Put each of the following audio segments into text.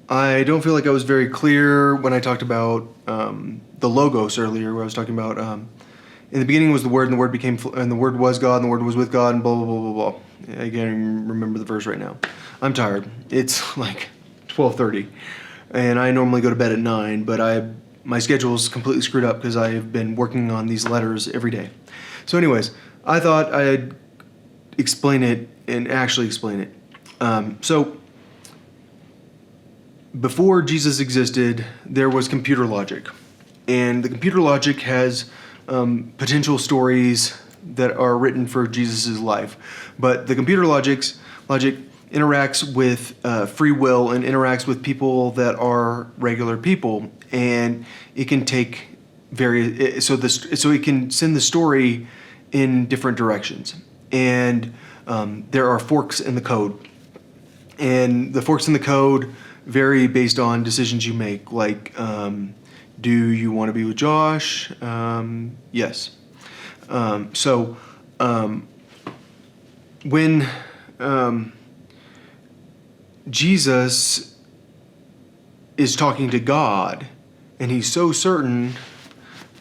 I don't feel like I was very clear when I talked about the logos earlier, where I was talking about in the beginning was the Word, and the Word became, and the Word was God, and the Word was with God, and blah blah blah blah blah. I can't even remember the verse right now. I'm tired. It's like 12:30, and I normally go to bed at 9, but my schedule is completely screwed up because I've been working on these letters every day. So, anyways, I thought I'd explain it and actually explain it. So before Jesus existed, there was computer logic. And the computer logic has potential stories that are written for Jesus' life. But the computer logic interacts with free will and interacts with people that are regular people. And it can take various, so it can send the story in different directions. And there are forks in the code. And the forks in the code vary based on decisions you make. Like, do you want to be with Josh? Yes. So when Jesus is talking to God, and he's so certain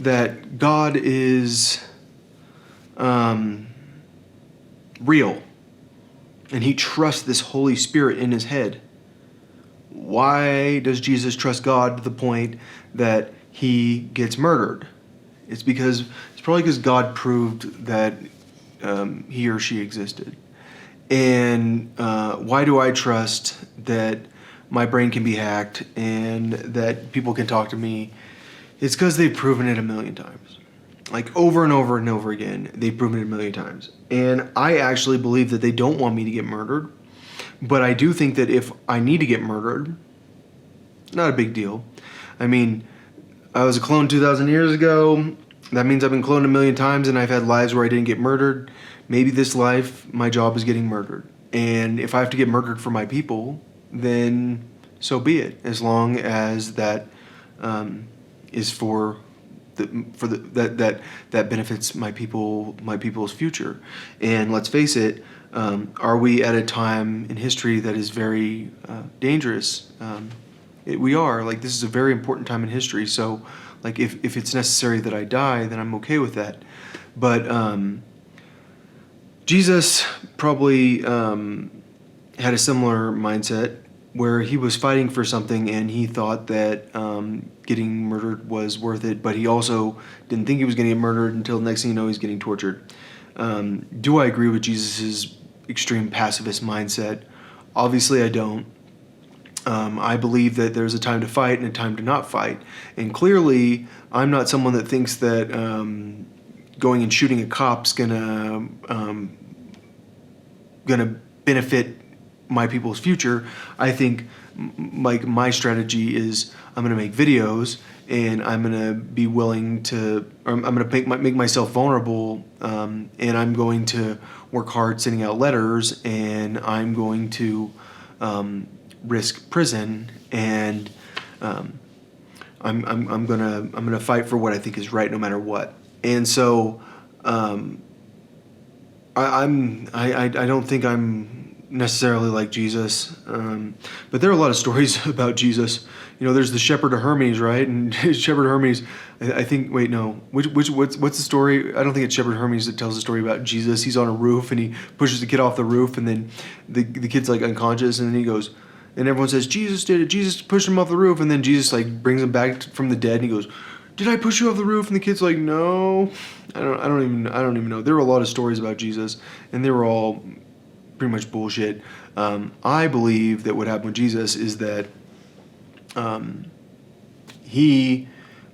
that God is real, and he trusts this Holy Spirit in his head. Why does Jesus trust God to the point that he gets murdered? It's probably because God proved that he or she existed. And why do I trust that my brain can be hacked and that people can talk to me? It's because they've proven it a million times. Like over and over and over again, they've proven it a million times. And I actually believe that they don't want me to get murdered. But I do think that if I need to get murdered, not a big deal. I mean, I was a clone 2,000 years ago. That means I've been cloned a million times and I've had lives where I didn't get murdered. Maybe this life, my job is getting murdered. And if I have to get murdered for my people, then so be it. As long as that is for that benefits my people's future. And let's face it, are we at a time in history that is very dangerous? We are. Like, this is a very important time in history. So, like, if it's necessary that I die, then I'm okay with that. But Jesus probably had a similar mindset where he was fighting for something and he thought that getting murdered was worth it, but he also didn't think he was going to get murdered until the next thing you know, he's getting tortured. Do I agree with Jesus' extreme pacifist mindset? Obviously, I don't. I believe that there's a time to fight and a time to not fight. And clearly, I'm not someone that thinks that going and shooting a cop's gonna benefit my people's future. I think like my strategy is I'm gonna make videos and I'm gonna be willing to, or I'm gonna make myself vulnerable, and I'm going to work hard sending out letters, and I'm going to risk prison, and I'm gonna fight for what I think is right no matter what. And so I don't think I'm necessarily like Jesus, but there are a lot of stories about Jesus. You know, there's the Shepherd of Hermes, right? And Shepherd of Hermes, I think. Wait, no. What's the story? I don't think it's Shepherd Hermes that tells the story about Jesus. He's on a roof and he pushes the kid off the roof, and then the kid's like unconscious, and then he goes, and everyone says Jesus did it. Jesus pushed him off the roof, and then Jesus like brings him back from the dead, and he goes, "Did I push you off the roof?" And the kid's like, "No." I don't even know. There were a lot of stories about Jesus, and they were all pretty much bullshit. I believe that what happened with Jesus is that he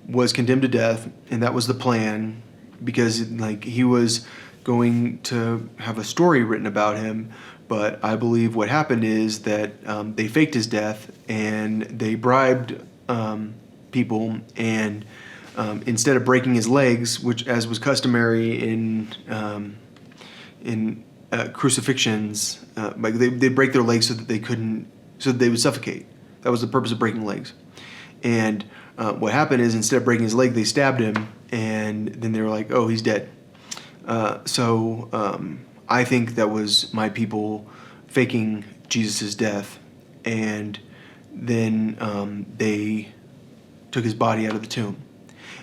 was condemned to death, and that was the plan, because like he was going to have a story written about him. But I believe what happened is that they faked his death and they bribed people, and instead of breaking his legs, which as was customary in crucifixions, like they break their legs so that they would suffocate. That was the purpose of breaking legs. And what happened is, instead of breaking his leg, they stabbed him, and then they were like, "Oh, he's dead." So I think that was my people faking Jesus' death, and then they took his body out of the tomb.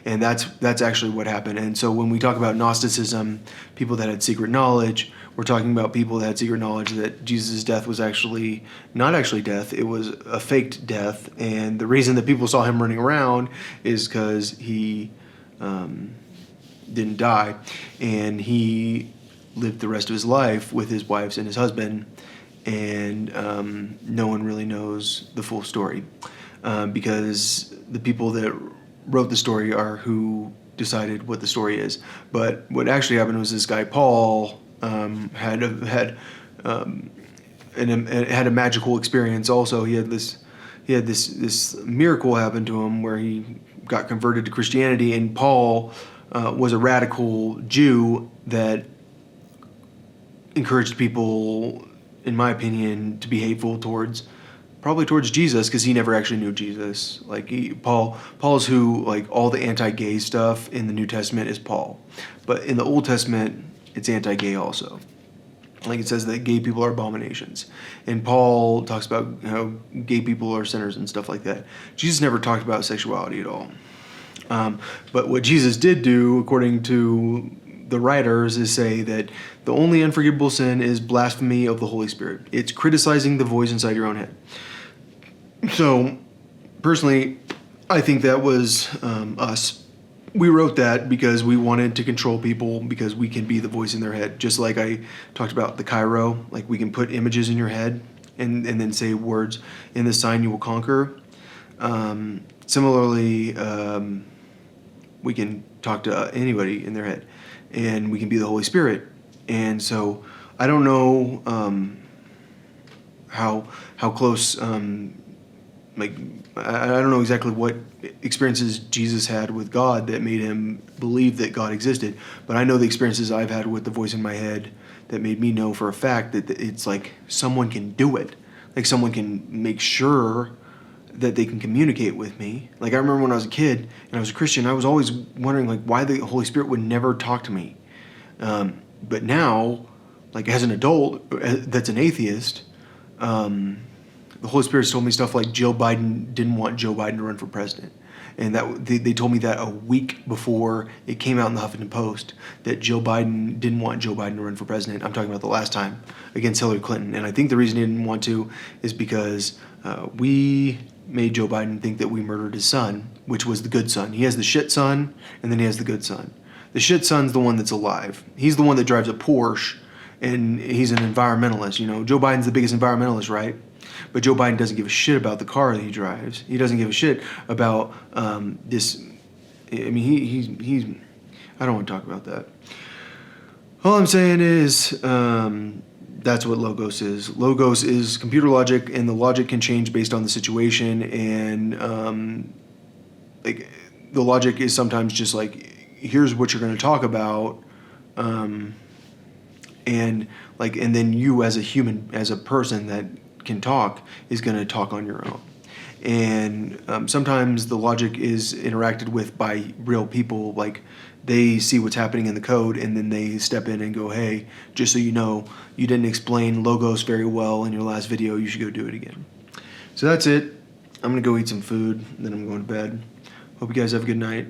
And that's actually what happened. And so when we talk about Gnosticism, people that had secret knowledge, we're talking about people that had secret knowledge that Jesus' death was actually not actually death, it was a faked death. And the reason that people saw him running around is because he didn't die. And he lived the rest of his life with his wives and his husband. And no one really knows the full story because the people that wrote the story are who decided what the story is. But what actually happened was this guy Paul had a magical experience. Also, he had this miracle happen to him where he got converted to Christianity. And Paul was a radical Jew that encouraged people, in my opinion, to be hateful probably towards Jesus, because he never actually knew Jesus. Like Paul's who, like, all the anti-gay stuff in the New Testament is Paul, but in the Old Testament it's anti-gay also. Like, it says that gay people are abominations, and Paul talks about how gay people are sinners and stuff like that. Jesus never talked about sexuality at all. But what Jesus did do, according to the writers, is say that the only unforgivable sin is blasphemy of the Holy Spirit. It's criticizing the voice inside your own head. So, personally, I think that was us. We wrote that because we wanted to control people, because we can be the voice in their head. Just like I talked about the Cairo, like we can put images in your head and then say words, "In this sign you will conquer." Similarly, we can talk to anybody in their head, and we can be the Holy Spirit. And so I don't know how close, like, I don't know exactly what experiences Jesus had with God that made him believe that God existed, but I know the experiences I've had with the voice in my head that made me know for a fact that it's like someone can do it. Like, someone can make sure that they can communicate with me. Like, I remember when I was a kid and I was a Christian, I was always wondering, like, why the Holy Spirit would never talk to me. But now, like, as an adult that's an atheist, the Holy Spirit's told me stuff like Joe Biden didn't want Joe Biden to run for president. And that they told me that a week before it came out in the Huffington Post, that Joe Biden didn't want Joe Biden to run for president. I'm talking about the last time against Hillary Clinton. And I think the reason he didn't want to is because we made Joe Biden think that we murdered his son, which was the good son. He has the shit son, and then he has the good son. The shit son's the one that's alive. He's the one that drives a Porsche, and he's an environmentalist. You know, Joe Biden's the biggest environmentalist, right? But Joe Biden doesn't give a shit about the car that he drives. He doesn't give a shit about this. I mean, he's. I don't want to talk about that. All I'm saying is that's what Logos is. Logos is computer logic, and the logic can change based on the situation. And like, the logic is sometimes just like, here's what you're going to talk about, and then you as a human, as a person that can talk, is going to talk on your own. And sometimes the logic is interacted with by real people. Like, they see what's happening in the code, and then they step in and go, hey, just so you know, you didn't explain Logos very well in your last video, you should go do it again. So that's it. I'm going to go eat some food, and then I'm going to bed. Hope you guys have a good night.